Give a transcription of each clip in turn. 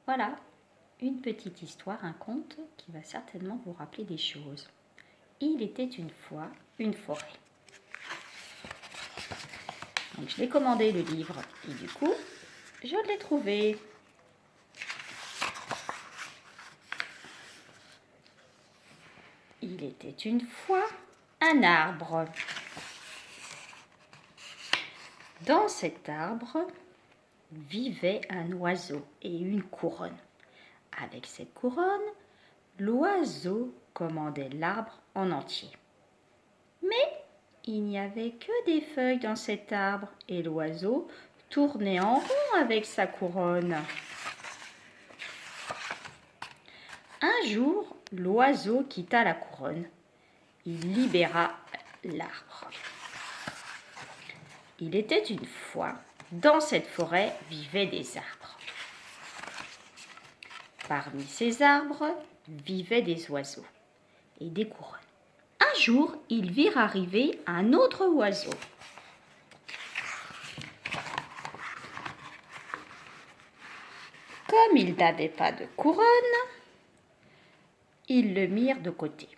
Voilà, une petite histoire, un conte qui va certainement vous rappeler des choses. Il était une fois une forêt. Donc je l'ai commandé le livre et du coup, je l'ai trouvé. Il était une fois un arbre. Dans cet arbre vivait un oiseau et une couronne. Avec cette couronne, l'oiseau commandait l'arbre en entier. Mais il n'y avait que des feuilles dans cet arbre et l'oiseau tournait en rond avec sa couronne. Un jour, l'oiseau quitta la couronne. Il libéra l'arbre. Il était une fois, dans cette forêt vivaient des arbres. Parmi ces arbres vivaient des oiseaux et des couronnes. Un jour, ils virent arriver un autre oiseau. Comme il n'avait pas de couronne, ils le mirent de côté.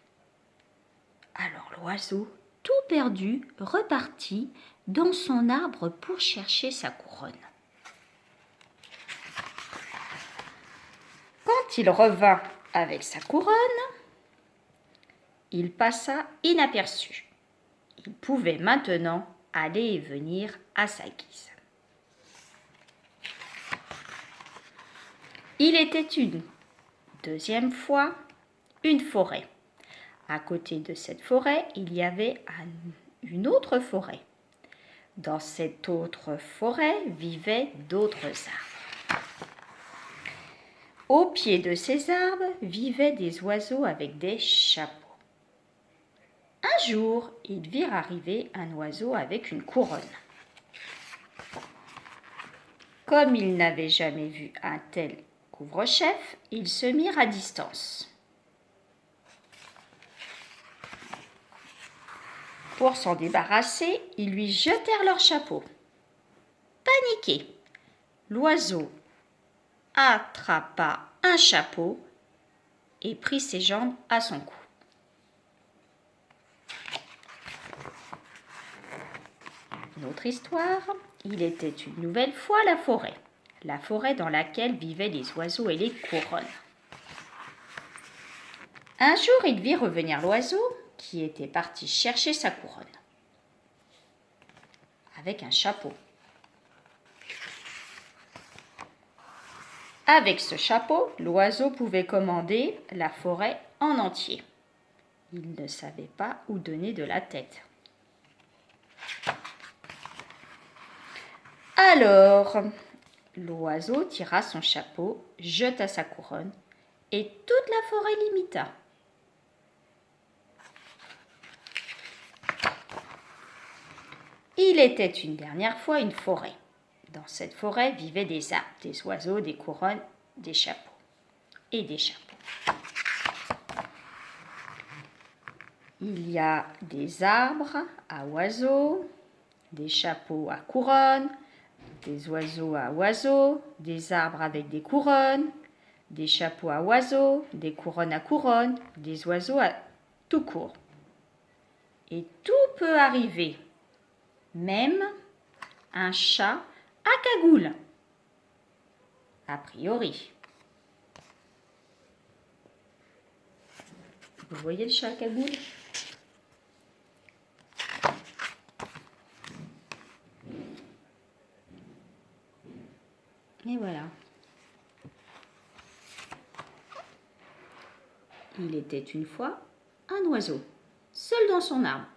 Alors l'oiseau, tout perdu, repartit dans son arbre pour chercher sa couronne. Quand il revint avec sa couronne, il passa inaperçu. Il pouvait maintenant aller et venir à sa guise. Il était une deuxième fois une forêt. À côté de cette forêt, il y avait une autre forêt. Dans cette autre forêt vivaient d'autres arbres. Au pied de ces arbres vivaient des oiseaux avec des chapeaux. Un jour, ils virent arriver un oiseau avec une couronne. Comme ils n'avaient jamais vu un tel couvre-chef, ils se mirent à distance. Pour s'en débarrasser, ils lui jetèrent leur chapeau. Paniqué, l'oiseau attrapa un chapeau et prit ses jambes à son cou. Une autre histoire, il était une nouvelle fois la forêt dans laquelle vivaient les oiseaux et les couronnes. Un jour, il vit revenir l'oiseau qui était parti chercher sa couronne avec un chapeau. Avec ce chapeau, l'oiseau pouvait commander la forêt en entier. Il ne savait pas où donner de la tête. Alors, l'oiseau tira son chapeau, jeta sa couronne, et toute la forêt l'imita. Il était une dernière fois une forêt. Dans cette forêt vivaient des arbres, des oiseaux, des couronnes, des chapeaux et des chapeaux. Il y a des arbres à oiseaux, des chapeaux à couronnes, des oiseaux à oiseaux, des arbres avec des couronnes, des chapeaux à oiseaux, des couronnes à couronnes, des oiseaux à tout court. Et tout peut arriver, même un chat à cagoule, a priori. Vous voyez le chat à cagoule ? Et voilà. Il était une fois un oiseau, seul dans son arbre,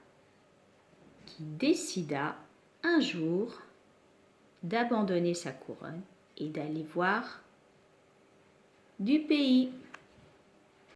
qui décida un jour d'abandonner sa couronne et d'aller voir du pays.